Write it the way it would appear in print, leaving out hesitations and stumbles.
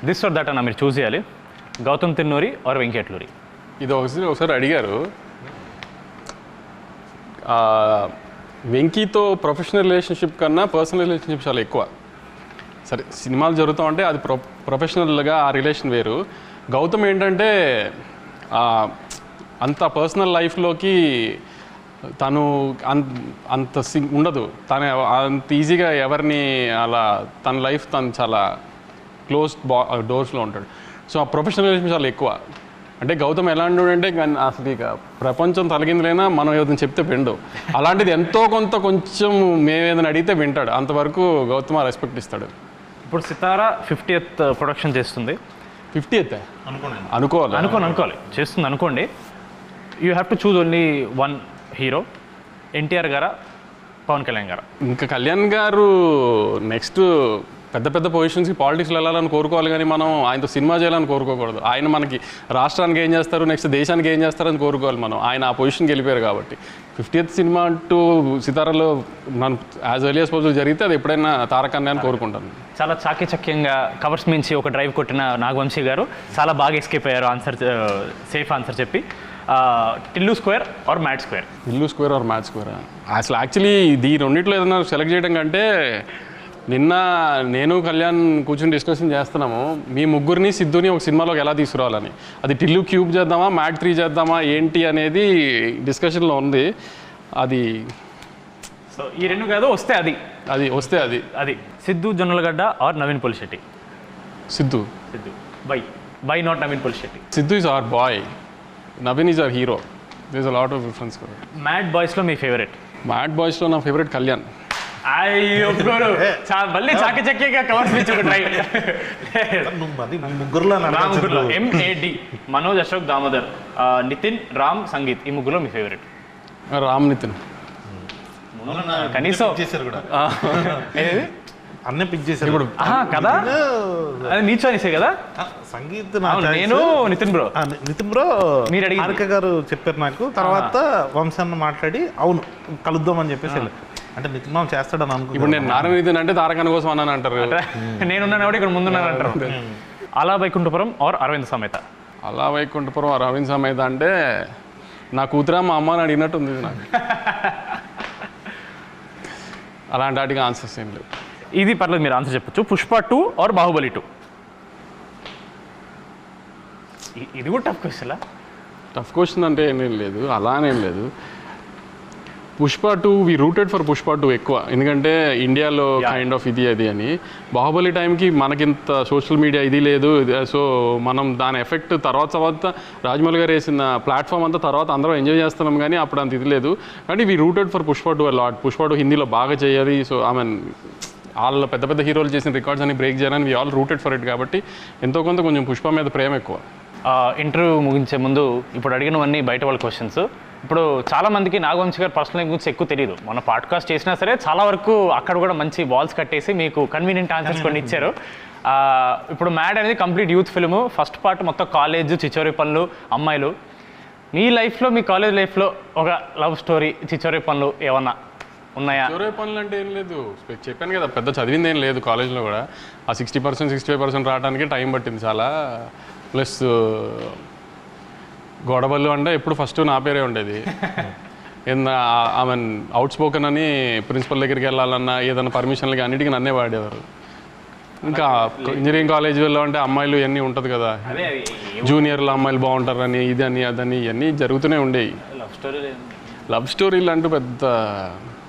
This are that అన్న మీరు చూస్ చేయాలి. గౌతమ్ తిన్నూరి ఆర్ వెంకీ అట్లూరి. ఇది ఒకసారి అడిగారు. వెంకీతో ప్రొఫెషనల్ రిలేషన్షిప్ కన్నా పర్సనల్ రిలేషన్షిప్ చాలా ఎక్కువ. సరే సినిమాలు జరుగుతూ ఉంటే అది ప్రొఫెషనల్గా ఆ రిలేషన్ వేరు. గౌతమ్ ఏంటంటే అంత పర్సనల్ లైఫ్లోకి తను అంత ఉండదు. తను అంత ఈజీగా ఎవరిని అలా తన లైఫ్ తను చాలా క్లోజ్డ్ డోర్స్లో ఉంటాడు. సో ఆ ప్రొఫెషనల్ రిలేషన్ చాలా ఎక్కువ. అంటే గౌతమ్ ఎలాంటి అంటే అసలు ఇక ప్రపంచం తలగిందులైనా మనం ఏదైనా చెప్తే విండు. అలాంటిది ఎంతో కొంచెం మేమేదైనా అడిగితే వింటాడు. అంతవరకు గౌతమ్ రెస్పెక్ట్ ఇస్తాడు. ఇప్పుడు సితారా 50th ప్రొడక్షన్ చేస్తుంది. 50th అనుకోవాలి చేస్తుంది అనుకోండి. You have to choose only one hero, NTR గారా పవన్ కళ్యాణ్ గారా? ఇంకా కళ్యాణ్ గారు నెక్స్ట్ పెద్ద పొజిషన్స్కి పాలిటిక్స్లో వెళ్ళాలని కోరుకోవాలి, కానీ మనం ఆయనతో సినిమా చేయాలని కోరుకోకూడదు. ఆయన మనకి రాష్ట్రానికి ఏం చేస్తారు, నెక్స్ట్ దేశానికి ఏం చేస్తారని కోరుకోవాలి మనం. ఆయన ఆ పొజిషన్కి వెళ్ళిపోయారు కాబట్టి 50th సినిమా అంటూ సితారాలో మనం యాజ్ ఎర్లీ యాజ్ పాసిబుల్ జరిగితే అది ఎప్పుడైనా తారకన్య అని కోరుకుంటాను. చాలా చాకచక్యంగా కవర్స్ మించి ఒక డ్రైవ్ కొట్టిన నాగవంశీ గారు చాలా బాగా ఎస్కేప్ అయ్యారు ఆన్సర్, సేఫ్ ఆన్సర్ చెప్పి. టిల్లు స్క్వేర్ ఆర్ మ్యాట్ స్క్వేర్? టిల్లు స్క్వేర్ ఆర్ మ్యాట్ స్క్వేర్? అసలు యాక్చువల్లీ ఈ రెండిట్లో ఏదైనా సెలెక్ట్ చేయడం కంటే నిన్న నేను కళ్యాణ్ కూర్చొని డిస్కషన్ చేస్తున్నాము, మీ ముగ్గురిని సిద్ధుని ఒక సినిమాలోకి ఎలా తీసుకురావాలని. అది టిల్లు క్యూబ్ చేద్దామా, మ్యాట్ 3 చేద్దామా ఏంటి అనేది డిస్కషన్లో ఉంది. అది సో ఈ రెండు కాదు, వస్తే అది Siddhu Jonnalagadda or Naveen Polishetty? Siddhu. But not Naveen Polishetty? Siddhu is our boy, Naveen is our hero. There is a lot of difference. Mad బాయ్స్లో మీ ఫేవరెట్? మ్యాడ్ బాయ్స్లో నా ఫేవరెట్ కళ్యాణ్. మళ్ళీ చాకచక్యంగా కవర్స్ మించి ఒక డ్రైవ్. ముగ్గురులో MAD మనోజ్, అశోక్, దామోదర్, నితిన్, రామ్, సంగీత్. ఈ ముగ్గురులో మీ ఫేవరెట్? రామ్, నితిన్. కనీసం అన్నీ పిక్ చేశారు ఇప్పుడు కదా. అది నీ చాయిసే కదా. సంగీత్ నేను నితిన్ బ్రో మీరు అడిగి హారిక గారు చెప్పారు నాకు. తర్వాత వంశాన్ని మాట్లాడి అవును కలుద్దాం అని చెప్పేసి అంటే నితిన్ మామ చేస్తాడని అనుకో. ఇప్పుడు నేను నారాయణ నితిన్ అంటే తారకన్న కోసం అన్నాను అంటారు. నేనున్నాను కాబట్టి ఇక్కడ ముందున్నాను అంటారు. అలా వైకుంఠపురం ఆర్ అరవింద్ సమేత? అలా వైకుంఠపురం ఆర్ అరవింద్ సమేత అంటే నా కూతురా మా అమ్మ అని అడిగినట్టు ఉంది నాకు. అలాంటి వాటికి ఆన్సర్స్ ఏం లేవు. ఇది పర్లేదు, మీరు ఆన్సర్ చెప్పచ్చు. పుష్ప 2 ఆర్ బాహుబలి 2? ఇది కూడా టఫ్ క్వశ్చన్. టఫ్ క్వశ్చన్ అంటే ఏమేం లేదు, అలానేం లేదు. పుష్ప 2 వి రూటెడ్ ఫర్ పుష్ప 2 ఎక్కువ, ఎందుకంటే ఇండియాలో కైండ్ ఆఫ్ ఇది అది అని. బాహుబలి టైంకి మనకింత సోషల్ మీడియా ఇది లేదు. సో మనం దాని ఎఫెక్ట్ తర్వాత రాజమౌళి గారు వేసిన ప్లాట్ఫామ్ అంతా తర్వాత అందరం ఎంజాయ్ చేస్తున్నాం, కానీ అప్పుడు అంత ఇది లేదు. కానీ we rooted for Pushpa 2 lot. Pushpa 2 హిందీలో బాగా చేయాలి. సో ఐ మీన్ వాళ్ళు పెద్ద హీరోలు చేసిన రికార్డ్స్ అని బ్రేక్ చేయాలని we all rooted for it. కాబట్టి ఎంతో కొంచెం పుష్ప మీద ప్రేమ ఎక్కువ. ఇంటర్వ్యూ ముగించే ముందు ఇప్పుడు అడిగినవన్నీ బయట వాళ్ళ క్వశ్చన్స్. ఇప్పుడు చాలామందికి నాగవంశీ గారు పర్సనల్ లైఫ్ గురించి ఎక్కువ తెలియదు. మన పాడ్కాస్ట్ చేసినా సరే చాలా వరకు అక్కడ కూడా మంచి వాల్స్ కట్టేసి మీకు కన్వీనియంట్ ఆన్సర్స్ కొన్ని ఇచ్చారు. ఇప్పుడు మ్యాడ్ అనేది complete youth film. First part మొత్తం కాలేజ్, చిచోరీ పనులు, అమ్మాయిలు. మీ లైఫ్లో, మీ కాలేజ్ లైఫ్లో ఒక లవ్ స్టోరీ, చిచోరీ పనులు ఏమన్నా ఉన్నాయా? చిచోరీ పనులు అంటే ఏం లేదు, చెప్పాను కదా, పెద్ద చదివింది ఏం లేదు. కాలేజ్లో కూడా ఆ 60% 65% రావడానికి టైం పట్టింది చాలా. ప్లస్ గొడవలు అంటే ఎప్పుడు ఫస్ట్ నా పేరే ఉండేది. ఐ మీన్ అవుట్ స్పోకెన్ అని ప్రిన్సిపల్ దగ్గరికి వెళ్ళాలన్నా ఏదైనా పర్మిషన్లకి అన్నిటికీ నన్నే వాడేవారు. ఇంకా ఇంజనీరింగ్ కాలేజీలో అంటే అమ్మాయిలు ఇవన్నీ ఉంటుంది కదా, జూనియర్లు అమ్మాయిలు బాగుంటారని ఇది అని అదని ఇవన్నీ జరుగుతూనే ఉండేవి. లవ్ స్టోరీలు అంటూ పెద్ద